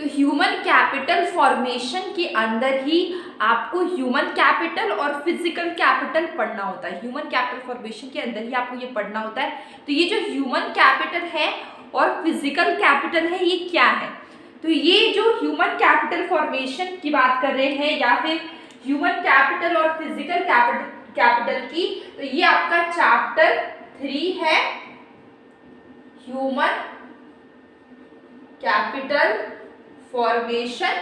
तो human capital formation के अंदर ही आपको ह्यूमन कैपिटल और फिजिकल कैपिटल पढ़ना होता है। ह्यूमन कैपिटल फॉर्मेशन के अंदर ही आपको ये पढ़ना होता है। तो ये जो ह्यूमन कैपिटल है और फिजिकल कैपिटल है, ये क्या है? तो ये जो ह्यूमन कैपिटल फॉर्मेशन की बात कर रहे हैं या फिर ह्यूमन कैपिटल और फिजिकल कैपिटल की, तो ये आपका चैप्टर 3 है, human capital formation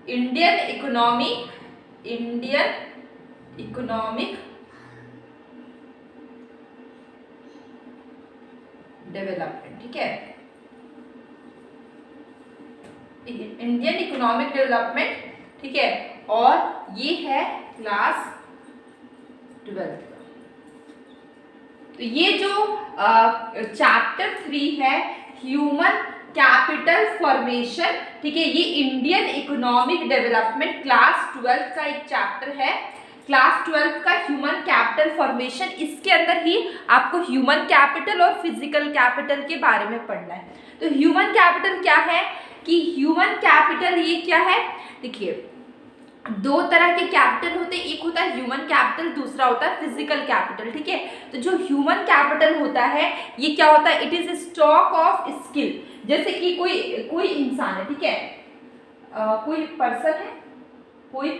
Indian economic development. ठीक है, इंडियन इकोनॉमिक डेवलपमेंट। ठीक है, और ये है क्लास 12 का। तो ये जो चैप्टर 3 है, ह्यूमन कैपिटल फॉर्मेशन, ठीक है, ये इंडियन इकोनॉमिक डेवलपमेंट क्लास 12 का एक चैप्टर है। क्लास 12 का ह्यूमन कैपिटल फॉर्मेशन, इसके अंदर ही आपको ह्यूमन कैपिटल और फिजिकल कैपिटल के बारे में पढ़ना है। तो ह्यूमन कैपिटल क्या है कि ह्यूमन कैपिटल ये क्या है, देखिए दो तरह के कैपिटल होते हैं, एक होता है ह्यूमन कैपिटल, दूसरा होता है फिजिकल कैपिटल। ठीक है, तो जो ह्यूमन कैपिटल होता है ये क्या होता है, it is stock of skill. जैसे कि कोई इंसान है, ठीक है, कोई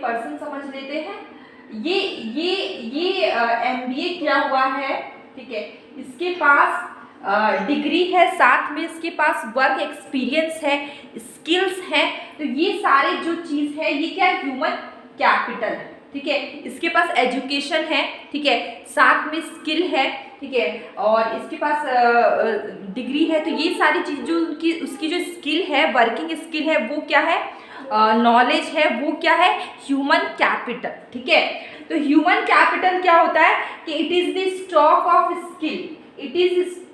पर्सन समझ लेते हैं, ये MBA किया हुआ है, ठीक है, इसके पास डिग्री है, साथ में इसके पास वर्क एक्सपीरियंस है, स्किल्स है। तो ये सारे जो चीज़ है ये क्या है, ह्यूमन कैपिटल है। ठीक है, इसके पास एजुकेशन है, ठीक है, साथ में स्किल है, ठीक है, और इसके पास डिग्री है। तो ये सारी चीज़ जो उसकी जो स्किल है, वर्किंग स्किल है, वो क्या है, नॉलेज है, वो क्या है, ह्यूमन कैपिटल। ठीक है, तो ह्यूमन कैपिटल क्या होता है कि it is the stock of skill,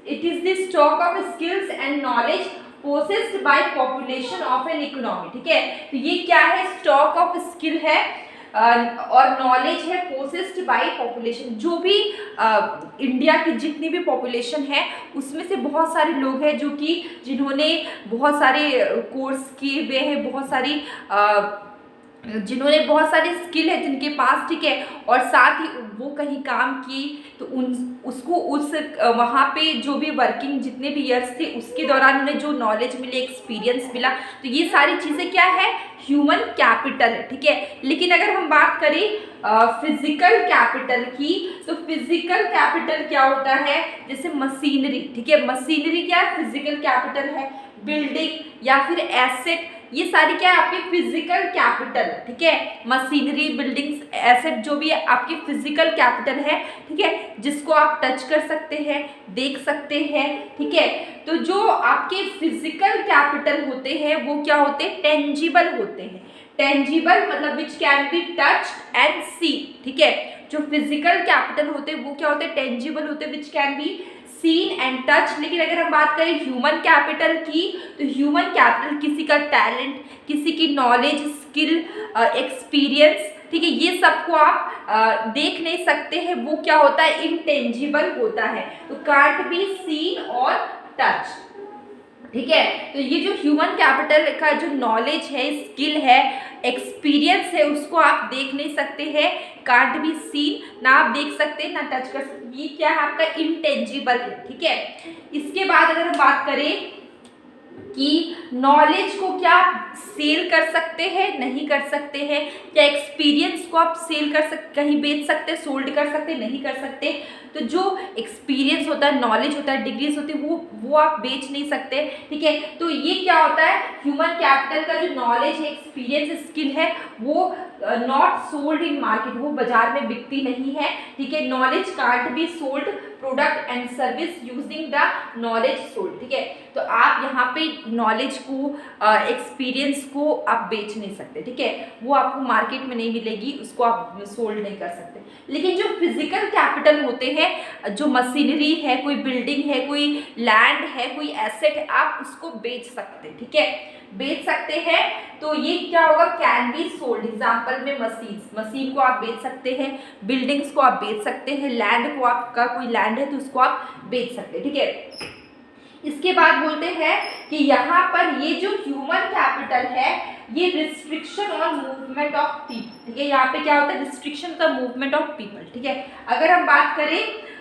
it is the stock of skills and knowledge possessed by population of an economy। ठीक है, तो ये क्या है, स्टॉक ऑफ स्किल है और नॉलेज है पोसेस्ड बाय पॉपुलेशन। जो भी इंडिया की जितनी भी पॉपुलेशन है उसमें से बहुत सारे लोग हैं जो कि जिन्होंने बहुत सारे कोर्स किए हुए हैं, जिन्होंने बहुत सारी स्किल है जिनके पास, ठीक है, और साथ ही वो कहीं काम की तो उसको वहाँ पे जो भी वर्किंग जितने भी ईयर्स थे उसके दौरान उन्हें जो नॉलेज मिले, एक्सपीरियंस मिला, तो ये सारी चीज़ें क्या है, ह्यूमन कैपिटल है। ठीक है, लेकिन अगर हम बात करें फिजिकल कैपिटल की, तो फिजिकल कैपिटल क्या होता है, जैसे मशीनरी। ठीक है, मशीनरी क्या है, फिजिकल कैपिटल है। बिल्डिंग या फिर एसेट, ये सारी क्या है, आपके फिजिकल कैपिटल। ठीक है, मशीनरी, बिल्डिंग्स, एसेट जो भी है आपके फिजिकल कैपिटल है। ठीक है, जिसको आप टच कर सकते हैं, देख सकते हैं। ठीक है, तो जो आपके फिजिकल कैपिटल होते हैं वो क्या होते हैं, टेंजिबल होते हैं। टेंजिबल मतलब which can be touched and see. ठीक है, जो फिजिकल कैपिटल होते हैं वो क्या होते हैं, टेंजिबल होते हैं, विच can be seen and touch. लेकिन अगर हम बात करें ह्यूमन कैपिटल की, तो ह्यूमन कैपिटल किसी का टैलेंट, किसी की नॉलेज, स्किल, एक्सपीरियंस, ठीक है, ये सबको आप देख नहीं सकते हैं, वो क्या होता है, इनटेंजिबल होता है, तो कांट बी सीन और टच। ठीक है, तो ये जो ह्यूमन कैपिटल का जो नॉलेज है, स्किल है, एक्सपीरियंस है, उसको आप देख नहीं सकते हैं, कांट बी सीन, ना आप देख सकते ना टच कर सकते, ये क्या है आपका इंटेंजिबल है। ठीक है, इसके बाद अगर हम बात करें कि नॉलेज को क्या सेल कर सकते हैं, नहीं कर सकते हैं, क्या एक्सपीरियंस को आप सेल कर सकते, कहीं बेच सकते, सोल्ड कर सकते, नहीं कर सकते। तो जो एक्सपीरियंस होता है, नॉलेज होता है, डिग्रीज होती है, वो आप बेच नहीं सकते। ठीक है, तो ये क्या होता है, ह्यूमन कैपिटल का जो नॉलेज है, एक्सपीरियंस, स्किल है, वो नॉट सोल्ड इन मार्केट, वो बाजार में बिकती नहीं है। ठीक है, knowledge can't be sold, product and service using the knowledge sold. ठीक है, तो आप यहाँ पे नॉलेज को, एक्सपीरियंस को आप बेच नहीं सकते। ठीक है, वो आपको मार्केट में नहीं मिलेगी, उसको आप सोल्ड नहीं कर सकते। लेकिन जो फिजिकल कैपिटल होते हैं, जो मशीनरी है, कोई बिल्डिंग है, कोई लैंड है, कोई एसेट है, आप उसको बेच सकते हैं। ठीक है, बेच सकते हैं। तो ये क्या होगा, कैन बी सोल्ड। एग्जाम्पल में मशीन को आप बेच सकते हैं, बिल्डिंग्स को आप बेच सकते हैं, लैंड को, आपका कोई लैंड है तो उसको आप बेच सकते हैं, ठीक है। इसके बाद बोलते हैं कि यहाँ पर ये जो ह्यूमन कैपिटल है ये restriction on movement of people, ठीक है। यहाँ पे क्या होता है, restriction the movement of people, ठीक है। अगर हम बात करें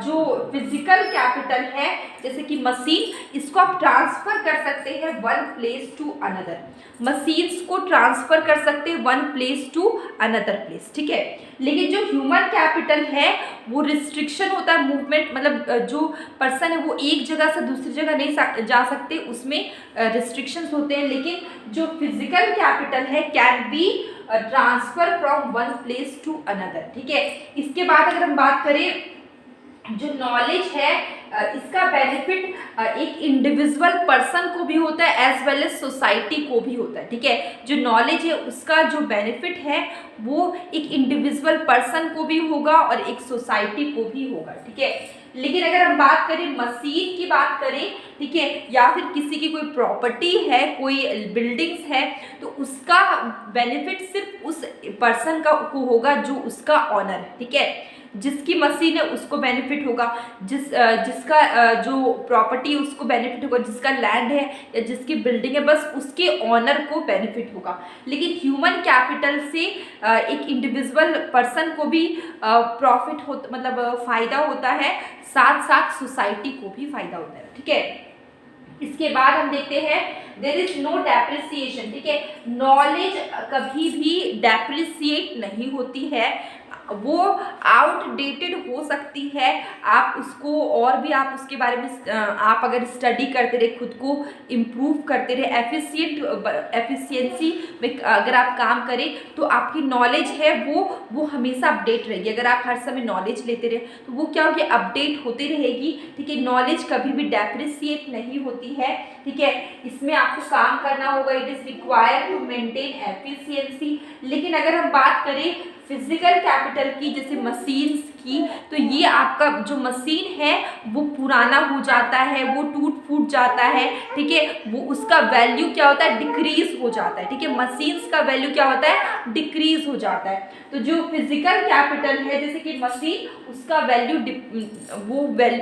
जो फिजिकल कैपिटल है जैसे कि मशीन, इसको आप ट्रांसफर कर सकते हैं one place to another, machines को ट्रांसफर कर सकते हैं one place to another place, ठीक है। लेकिन जो ह्यूमन कैपिटल है वो रिस्ट्रिक्शन होता है मूवमेंट, मतलब जो पर्सन है वो एक जगह से दूसरी जगह नहीं जा सकते, उसमें रिस्ट्रिक्शंस होते हैं। लेकिन जो फिजिकल कैपिटल है can be transfer from one place to another, ठीक है। इसके बाद अगर हम बात करें जो नॉलेज है इसका बेनिफिट एक इंडिविजुअल पर्सन को भी होता है एज वेल एज सोसाइटी को भी होता है, ठीक है। जो नॉलेज है उसका जो बेनिफिट है वो एक इंडिविजुअल पर्सन को भी होगा और एक सोसाइटी को भी होगा, ठीक है। लेकिन अगर हम बात करें मशीन की बात करें, ठीक है, या फिर किसी की कोई प्रॉपर्टी है, कोई बिल्डिंग्स है, तो उसका बेनिफिट सिर्फ उस पर्सन को होगा जो उसका ऑनर है, ठीक है। जिसकी मशीन है उसको बेनिफिट होगा, जिसका जो प्रॉपर्टी उसको बेनिफिट होगा, जिसका लैंड है या जिसकी बिल्डिंग है बस उसके ऑनर को बेनिफिट होगा। लेकिन ह्यूमन कैपिटल से एक इंडिविजुअल पर्सन को भी प्रॉफिट हो, मतलब फ़ायदा होता है, साथ साथ सोसाइटी को भी फ़ायदा होता है, ठीक है। इसके बाद हम देखते हैं देयर इज नो डेप्रिसिएशन, ठीक है। नॉलेज कभी भी डेप्रिसिएट नहीं होती है, वो आउटडेटेड हो सकती है। आप उसको और भी आप उसके बारे में आप अगर स्टडी करते रहे, खुद को इम्प्रूव करते रहे, एफिशिएंसी में अगर आप काम करें तो आपकी नॉलेज है वो हमेशा अपडेट रहेगी। अगर आप हर समय नॉलेज लेते रहे तो वो क्या होगी, अपडेट होती रहेगी, ठीक है। नॉलेज कभी भी डेप्रिसिएट नहीं होती है, ठीक है। इसमें आपको काम करना होगा, it is required to maintain efficiency. लेकिन अगर हम बात करें फिजिकल कैपिटल की, जैसे मशीन्स की, तो ये आपका जो मशीन है वो पुराना हो जाता है, वो टूट फूट जाता है, ठीक है। वो उसका वैल्यू क्या होता है, डिक्रीज हो जाता है, ठीक है। मशीन्स का वैल्यू क्या होता है, डिक्रीज हो जाता है। तो जो फिजिकल कैपिटल है जैसे कि मशीन, उसका वैल्यू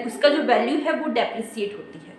उसका जो वैल्यू है वो डेप्रिसिएट होती है।